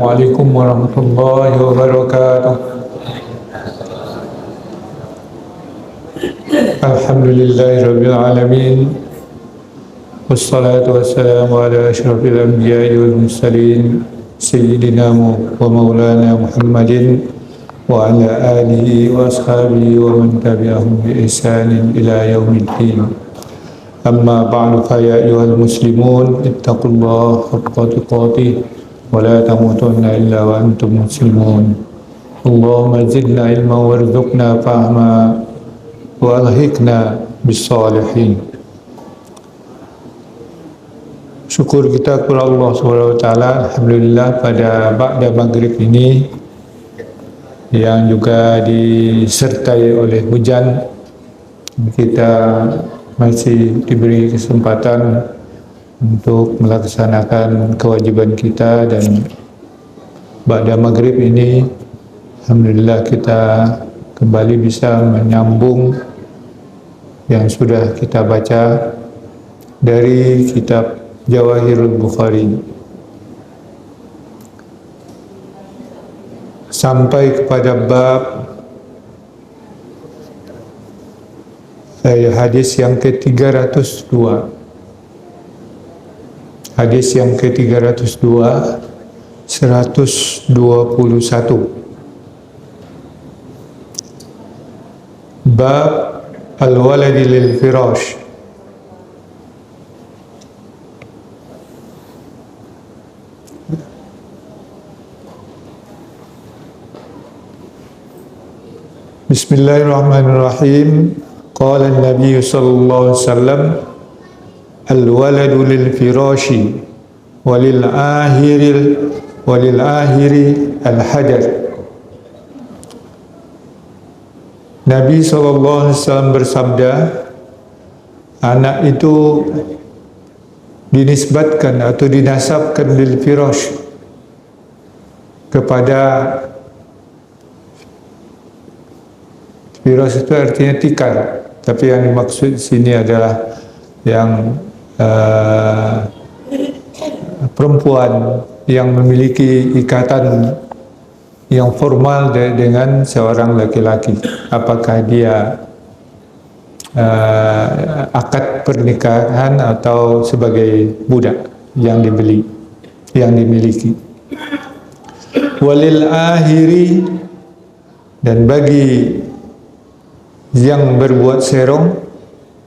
Assalamualaikum warahmatullahi wabarakatuh. Alhamdulillahirabbil alamin. Wassalatu wassalamu ala asyrafil anbiya'i wal mursalin sayyidina wa maulana Muhammadin wa ala alihi wa ashabihi wa man tabi'ahum bi ihsanin ila yaumiddin. Amma ba'du, fa ya ayyuhal muslimun ittaqullaha haqqa tuqatih wa la tamutunna illa wa antum muslimun. Allahumma zidna ilma warzuqna fahma wa alhiqna bis salihin. Syukur kita kepada Allah Subhanahu wa taala, alhamdulillah pada ba'da maghrib ini yang juga disertai oleh hujan, kita masih diberi kesempatan untuk melaksanakan kewajiban kita, dan ba'da maghrib ini alhamdulillah kita kembali bisa menyambung yang sudah kita baca dari kitab Jawahirul Bukhari sampai kepada bab hadis yang ke-302. Hadis yang ke-302, 121. Bab al-waladi lil firash. Bismillahirrahmanirrahim. Qala an-nabiy sallallahu alaihi wasallam, al-waladu lil firashi walil ahiri al-hajar. Nabi SAW bersabda, anak itu dinisbatkan atau dinasabkan lil firash, kepada firash itu artinya tikar, tapi yang dimaksud sini adalah yang perempuan yang memiliki ikatan yang formal dengan seorang laki-laki, apakah dia akad pernikahan atau sebagai budak yang dimiliki. Walil ahiri, dan bagi yang berbuat serong,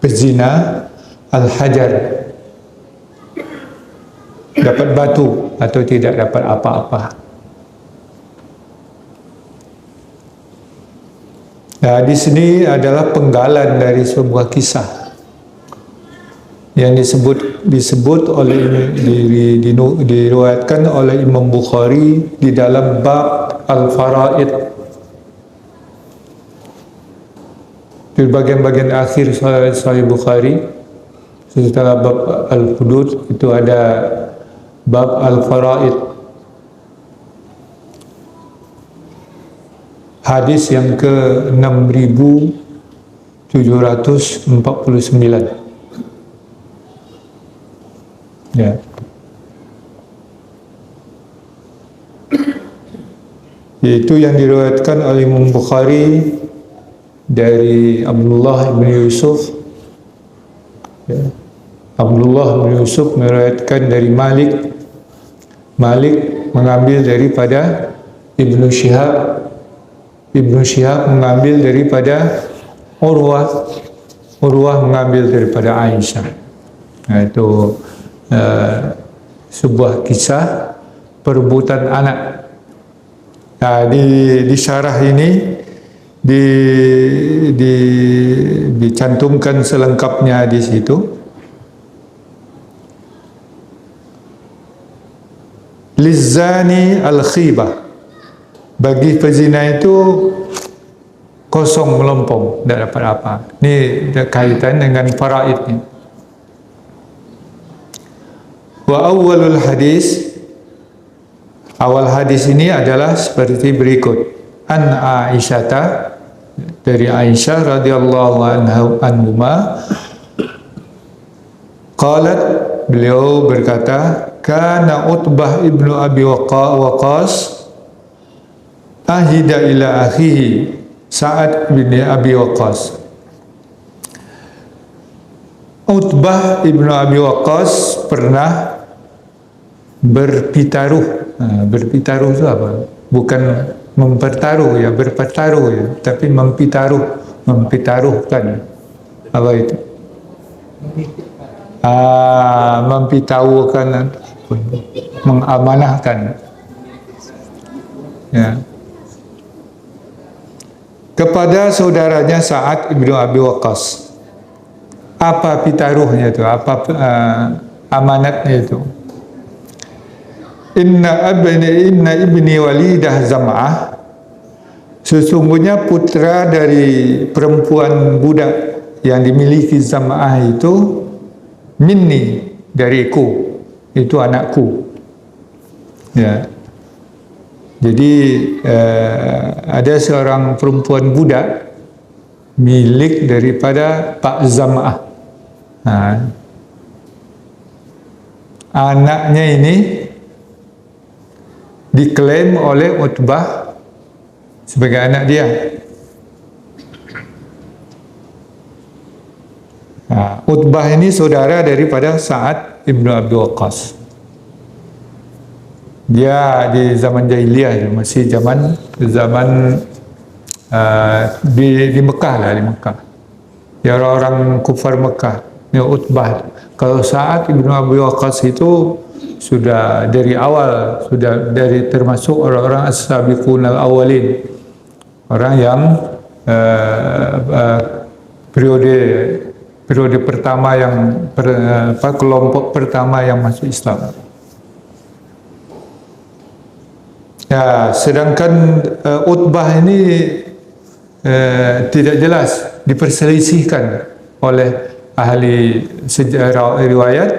pezina, al-hajar, dapat batu atau tidak dapat apa-apa. Nah, di sini adalah penggalan dari sebuah kisah yang disebut oleh diriwayatkan oleh Imam Bukhari di dalam bab al-faraid. Di bagian-bagian akhir Sahih Bukhari, setelah bab al-hudud itu ada bab al-faraid. Hadis yang ke-6749. Ya. Yaitu yang diriwayatkan oleh Imam Bukhari dari Abdullah bin Yusuf. Ya. Abdullah bin Yusuf meriwayatkan dari Malik. Malik mengambil daripada Ibnu Syihab. Ibnu Syihab mengambil daripada Urwah. Urwah mengambil daripada Aisyah. Nah, itu sebuah kisah perebutan anak. Nah, di syarah ini dicantumkan selengkapnya di situ. Lizzani al-khibah, bagi pezina itu kosong melompong, tidak dapat apa. Ini kaitan dengan faraid ni. Wa awwalul hadis, awal hadis ini adalah seperti berikut. An Aisyata, dari Aisyah radhiyallahu anhuma, qalat, beliau berkata, kana Utbah ibnu Abi Waqqas ahida ila akhihi Sa'ad bin Abi Waqqas. Utbah ibnu Abi Waqqas pernah berpitaruh. Berpitaruh itu apa? Bukan mempertaruh ya, berpertaruh ya, tapi mempitaruhkan. Apa itu? Mempitaruhkan, mengamanahkan. Ya. Kepada saudaranya Sa'ad ibnu Abi Waqqas. Apa pitaruhnya itu? Apa amanatnya itu? Inna ibni Walidah Zam'ah, sesungguhnya putra dari perempuan budak yang dimiliki Zam'ah itu, minni, dariku, itu anakku. Ya. Jadi ada seorang perempuan budak milik daripada Pak Zam'ah. Anaknya ini diklaim oleh Utbah sebagai anak dia. Utbah ini saudara daripada Sa'ad ibnu Abi Waqqas. Dia di zaman jahiliyah, masih zaman di Mekah lah, di Mekah. Ya, orang-orang kufar Mekah. Ini Utbah. Kalau Sa'ad ibnu Abi Waqqas itu sudah dari awal, sudah dari termasuk orang-orang as-sabiqun al-awwalin, orang yang periode pertama yang kelompok pertama yang masuk Islam. Ya, sedangkan Utbah ini tidak jelas, diperselisihkan oleh ahli sejarah riwayat,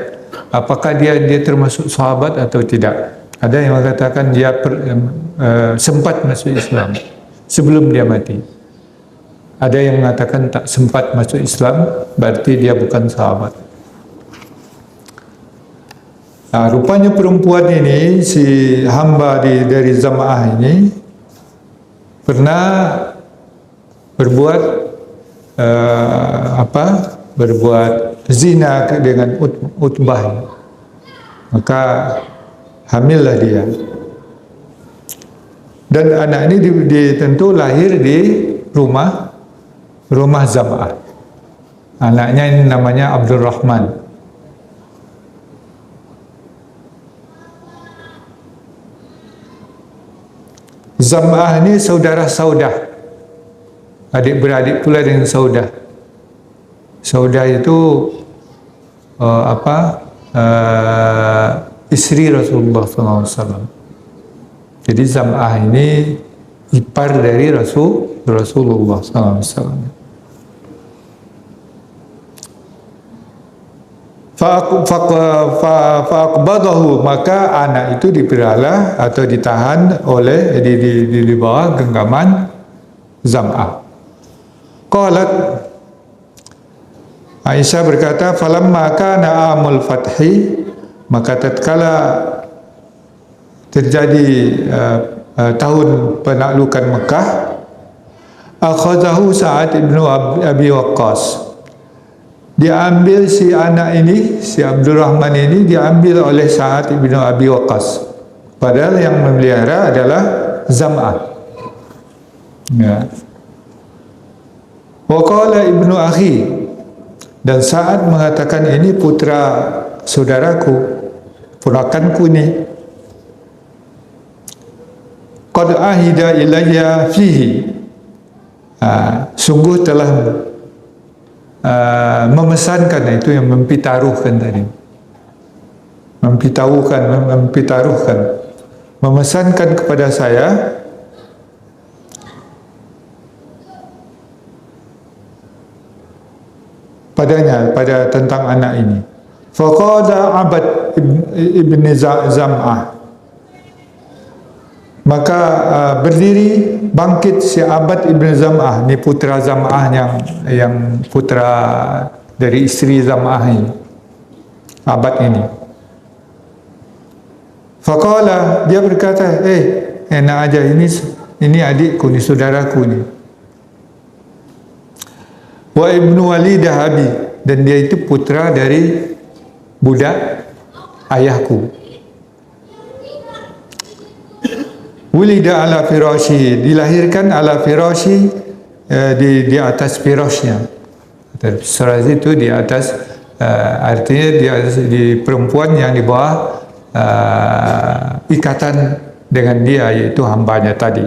apakah dia termasuk sahabat atau tidak. Ada yang mengatakan dia sempat masuk Islam sebelum dia mati. Ada yang mengatakan tak sempat masuk Islam, berarti dia bukan sahabat. Rupanya perempuan ini, si hamba dari Zam'ah ini, pernah berbuat berbuat zina dengan Utbah. Maka hamillah dia. Dan anak ini tentu lahir di rumah Zam'ah. Anaknya ini namanya Abdurrahman. Zam'ah ini saudara Saudah, adik-beradik pula dengan Saudah. Saudah itu istri Rasulullah SAW. Jadi Zam'ah ini ipar dari Rasulullah SAW. Faqbadahu, maka anak itu diperalah atau ditahan oleh di bawah genggaman Zam'ah. Qalat, Aisyah berkata, falamma kana amul fathi, maka tatkala terjadi tahun penaklukan Mekah, akhadahu Sa'ad ibnu Abi Waqqas, diambil si anak ini, si Abdurrahman ini diambil oleh Sa'ad ibnu Abi Waqqas, padahal yang memelihara adalah Zam'ah. Ya. Wa qala ibnu akhi, dan Sa'ad mengatakan, ini putra saudaraku, ponakanku ni, qad ahida ilayya fihi, sungguh telah memesankan, itu yang mempitaruhkan tadi, mempitaruhkan, memesankan kepada saya pada tentang anak ini. Faqada Abad ibn Zam'ah, maka berdiri bangkit si Abad ibn Zam'ah, ni putra Zam'ah yang putra dari istri Zam'ah ini, Abad ini. Faqala, dia berkata, enak aja, ini adikku, ini saudaraku ni. Wa ibnu walidah abi, dan dia itu putra dari budak ayahku. Wulida ala firashi, dilahirkan ala firashi, di atas firashnya. Firash itu di atas, artinya di perempuan yang di bawah ikatan dengan dia, yaitu hambanya tadi.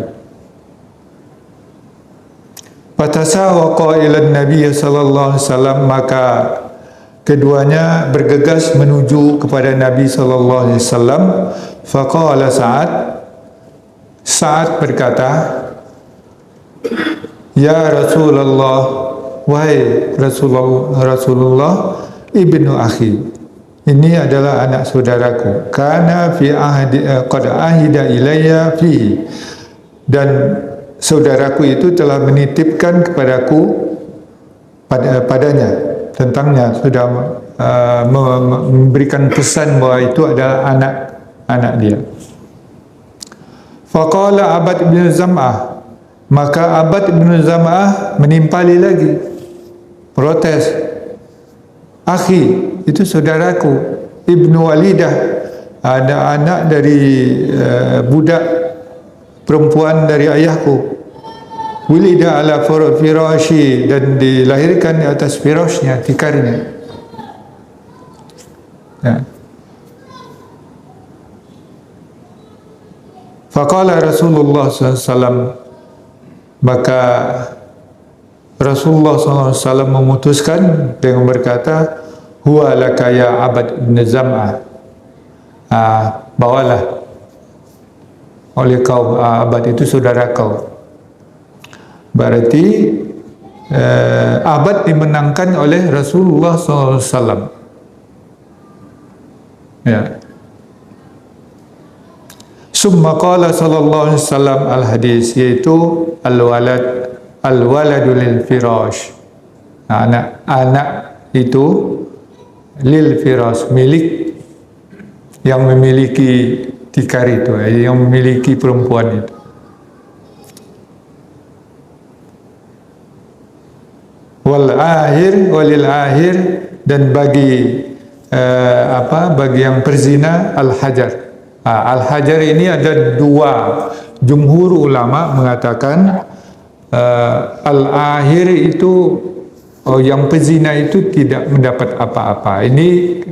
Fatasawaqa ila Nabi sallallahu alaihi wasallam, maka keduanya bergegas menuju kepada Nabi sallallahu alaihi wasallam. Faqala Sa'ad berkata, ya Rasulullah, wahai Rasulullah, ibnu akhi, ini adalah anak saudaraku. Kana fi ahdi qad ahida ilayya fihi, dan saudaraku itu telah menitipkan kepadaku padanya, tentangnya sudah memberikan pesan bahwa itu adalah anak dia. Faqala Abad bin Zam'ah, maka Abad bin Zam'ah menimpali lagi, protes. Akhi, itu saudaraku, ibnu walidah, ada anak dari budak perempuan dari ayahku. Wulida ala firashi, dan dilahirkan di atas firashnya, tikarnya. Ya. Faqala Rasulullah SAW, maka Rasulullah SAW memutuskan dengan berkata, huwa laka ya Abad bin Zam'ah, bawalah oleh kau, Abad itu saudara kau. Berarti Abad dimenangkan oleh Rasulullah SAW. Ya. Summa qala sallallahu alaihi wasallam al-hadis, yaitu al-waladu lil firash. Anak itu lil firash, milik yang memiliki tikar itu, yang memiliki perempuan itu. Wal ahir walil ahir, dan bagi bagi yang berzina al-hajar. Al-hajar ini ada dua. Jumhur ulama mengatakan al-ahir itu, yang pezina itu tidak mendapat apa-apa. Ini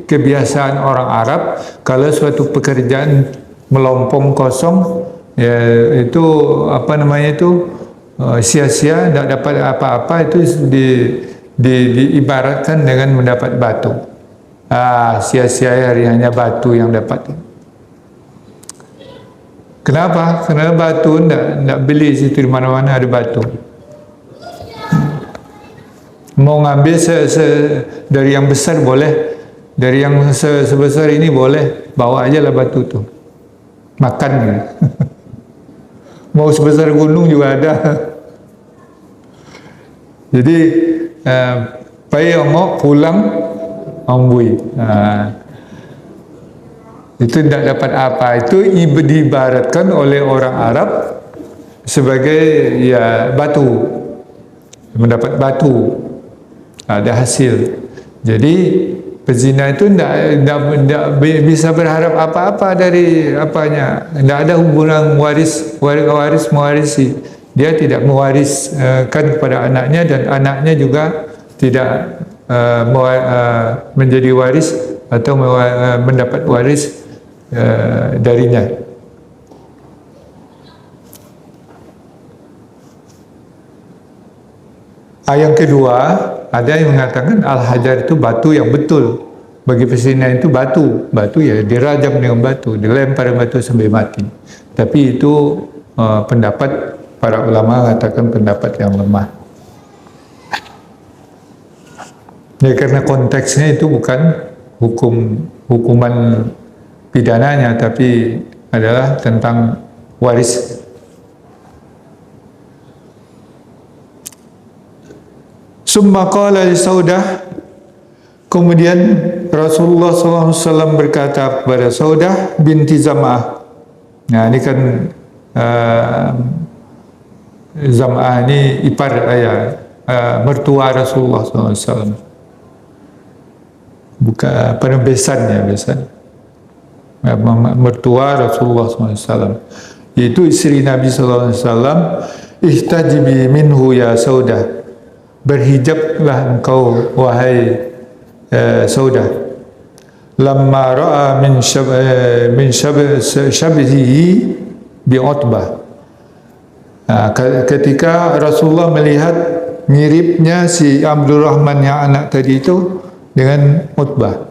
kebiasaan orang Arab, kalau suatu pekerjaan melompong kosong, ya, itu sia-sia, tidak dapat apa-apa, itu diibaratkan dengan mendapat batu. Sia-sia hari hanya batu yang dapat. Kenapa? Karena batu tidak beli situ, di mana-mana ada batu. Mau ngambil dari yang besar boleh, dari yang sebesar ini boleh, bawa aja lah batu tu, makan. Mau sebesar gunung juga ada. Jadi payah pulang ambui. Itu tidak dapat apa. Itu diibaratkan oleh orang Arab sebagai ya batu, mendapat batu, ada hasil. Jadi pezina itu tidak bisa berharap apa-apa dari apanya. Tidak ada hubungan waris mewarisi. Dia tidak mewariskan kepada anaknya, dan anaknya juga tidak menjadi waris atau mendapat waris darinya. Yang kedua, ada yang mengatakan al-hajar itu batu yang betul. Bagi pezina itu batu ya dirajam dengan batu, dilempar batu sampai mati. Tapi itu pendapat para ulama mengatakan pendapat yang lemah. Ya, karena konteksnya itu bukan hukuman pidananya, tapi adalah tentang waris. Summa qala li Saudah, Kemudian Rasulullah SAW berkata kepada Saudah binti Zam'ah. Nah, ini kan Zam'ah ini ipar ayah, mertua Rasulullah SAW. Bukan besan. Mertua Rasulullah SAW. Itu istri Nabi SAW. Ihtajibi minhu ya Saudah. Berhijablah engkau wahai Saudah. Lamma ra'a min syabhihi bi Utbah. Ketika Rasulullah melihat miripnya si Abdurrahman yang anak tadi itu dengan Utbah.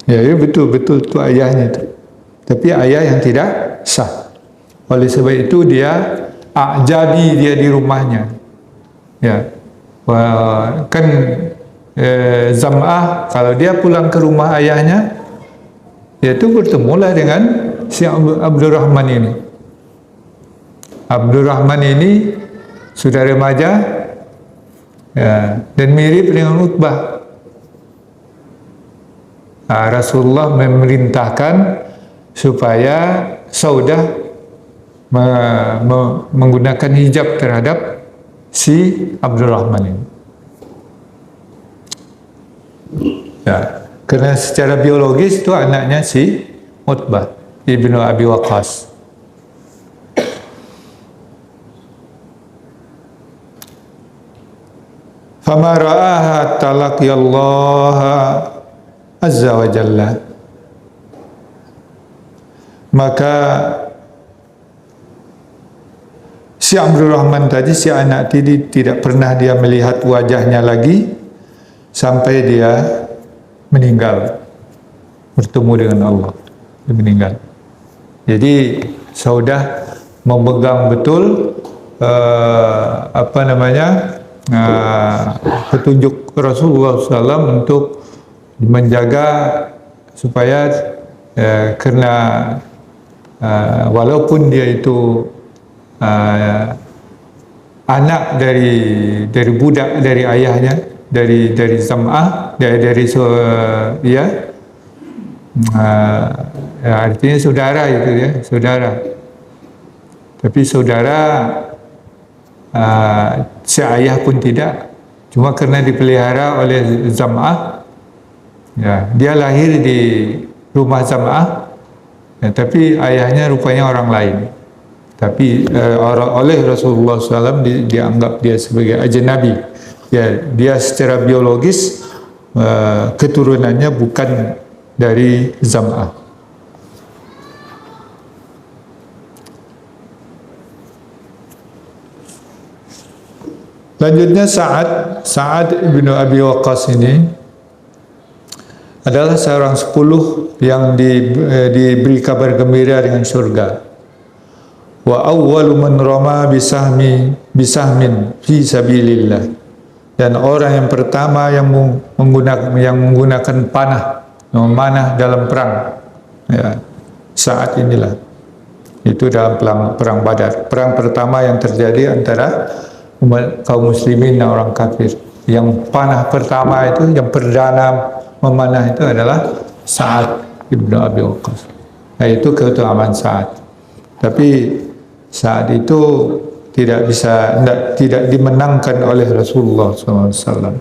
Ya, betul itu ayahnya itu. Tapi ayah yang tidak sah. Oleh sebab itu dia ajabi dia di rumahnya. Ya, kan Zam'ah kalau dia pulang ke rumah ayahnya, yaitu bertemulah dengan si Abdurrahman ini. Abdurrahman ini sudah remaja, ya, dan mirip dengan Utbah. Rasulullah memerintahkan supaya Saudah menggunakan hijab terhadap si Abdurrahman ini. Ya, karena secara biologis itu anaknya si Utbah ibnu Abi Waqqas. Fama ra'aha talaqiyallaha azza wa jalla. Maka si Abdurrahman tadi, si anak tadi tidak pernah dia melihat wajahnya lagi sampai dia meninggal, bertemu dengan Allah, dia meninggal. Jadi Saudah memegang betul petunjuk Rasulullah SAW untuk menjaga supaya karena walaupun dia itu anak dari budak dari ayahnya, dari Zam'ah, artinya saudara itu ya, saudara. Tapi saudara si ayah pun tidak, cuma karena dipelihara oleh Zam'ah, ya, dia lahir di rumah Zam'ah, ya, tapi ayahnya rupanya orang lain. Tapi oleh Rasulullah SAW dianggap dia sebagai ajnabi. Ya, dia secara biologis keturunannya bukan dari Zam'ah. Lanjutnya Sa'ad bin Abi Waqqas ini adalah seorang 10 yang diberi kabar gembira dengan surga. Wa awwalu man rama bisahmin fi sabilillah. Dan orang yang pertama yang menggunakan panah, memanah dalam perang. Ya, saat inilah. Itu dalam perang Badar. Perang pertama yang terjadi antara kaum muslimin dan orang kafir. Yang panah pertama itu, yang perdana memanah itu adalah Sa'ad ibnu Abi Waqqas. Nah, itu keutamaan Sa'ad. Tapi saat itu tidak dimenangkan oleh Rasulullah SAW.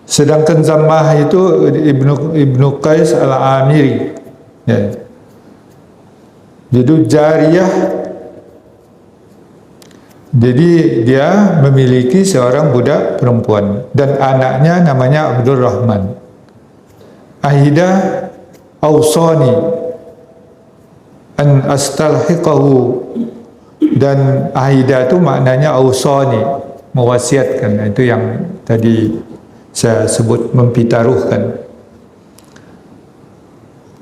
Sedangkan Zam'ah itu Ibnu Qais al-Amiri, ya. Jadi jariyah, jadi dia memiliki seorang budak perempuan dan anaknya namanya Abdurrahman. Ahida awsani an astalhiqahu, dan ahida itu maknanya awsani, mewasiatkan. Itu yang tadi saya sebut, mempitaruhkan,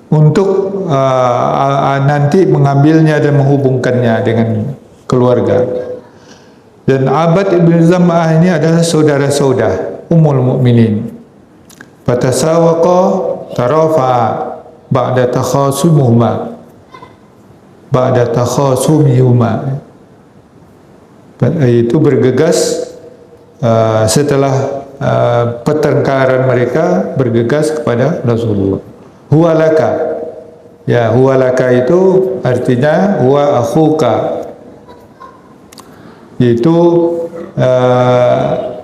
untuk nanti mengambilnya dan menghubungkannya dengan keluarga. Dan Abad ibn Zam'ah ini adalah saudara Saudah Ummul Mukminin. Fatasawaqa tarafa'a ba'da takhasumihuma, itu bergegas setelah pertengkaran mereka bergegas kepada Rasulullah. Huwalaka. Ya, huwalaka itu artinya huwa akhuka. Yaitu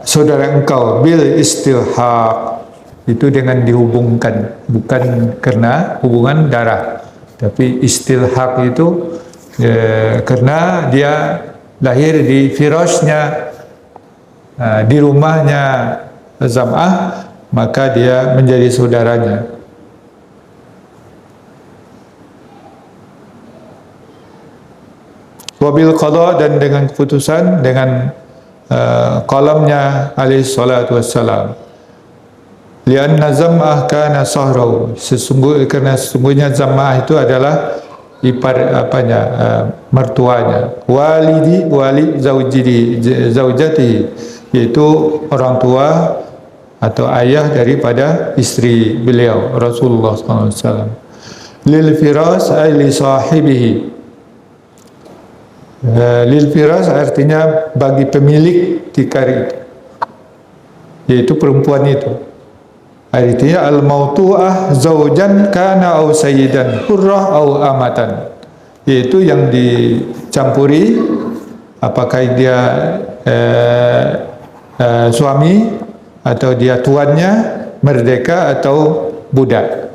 saudara engkau, bil istilhaq. Itu dengan dihubungkan, bukan karena hubungan darah, tapi istilhaq itu karena dia lahir di firasnya, di rumahnya Zam'ah, maka dia menjadi saudaranya. Wabil qada, dan dengan keputusan, dengan qalamnya alaihi salatu wassalam. Lianna Zam'ah kana sahrahu, sesungguhnya Zam'ah itu adalah ipar mertuanya. Wali zaujatihi, yaitu orang tua atau ayah daripada istri beliau Rasulullah SAW. Lil firas ay li sahibihi. Lil firas artinya bagi pemilik tikar itu, yaitu perempuan itu. Artinya al-mautu'ah zaujan kana au sayyidan hurrah au amatan, yaitu yang dicampuri apakah dia suami atau dia tuannya, merdeka atau budak.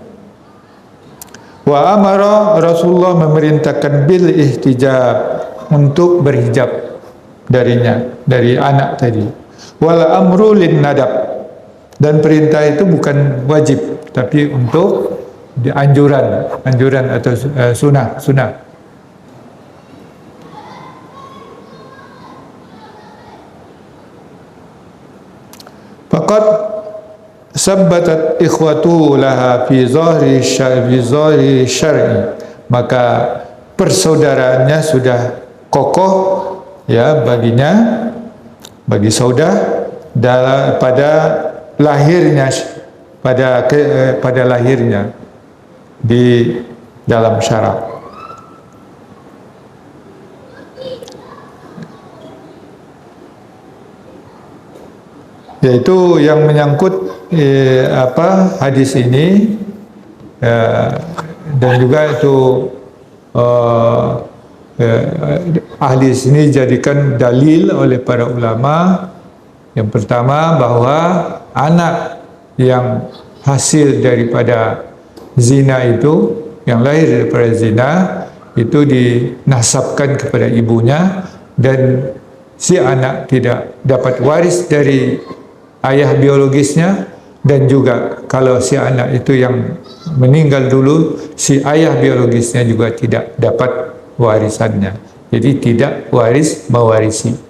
Wa amara, Rasulullah memerintahkan bil ihtijab, untuk berhijab darinya, dari anak tadi. Wal amru lin nadab, dan perintah itu bukan wajib, tapi untuk anjuran atau sunnah. Faqad sabbatat ikhwatu laha fi zahri syar'i, maka persaudaraannya sudah kokoh ya baginya, bagi saudara pada lahirnya, pada lahirnya di dalam syarak. Yaitu yang menyangkut hadis ini dan juga itu ahli sini jadikan dalil oleh para ulama. Yang pertama, bahwa anak yang hasil daripada zina itu, yang lahir daripada zina itu dinasabkan kepada ibunya, dan si anak tidak dapat waris dari ayah biologisnya, dan juga kalau si anak itu yang meninggal dulu, si ayah biologisnya juga tidak dapat warisannya. Jadi tidak waris mewarisi.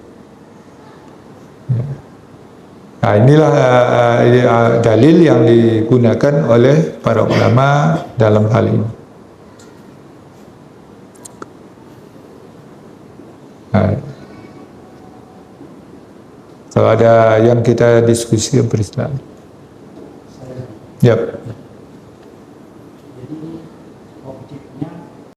Nah, inilah dalil yang digunakan oleh para ulama dalam hal ini. Nah, kalau ada yang kita diskusikan, persilakan. Yap.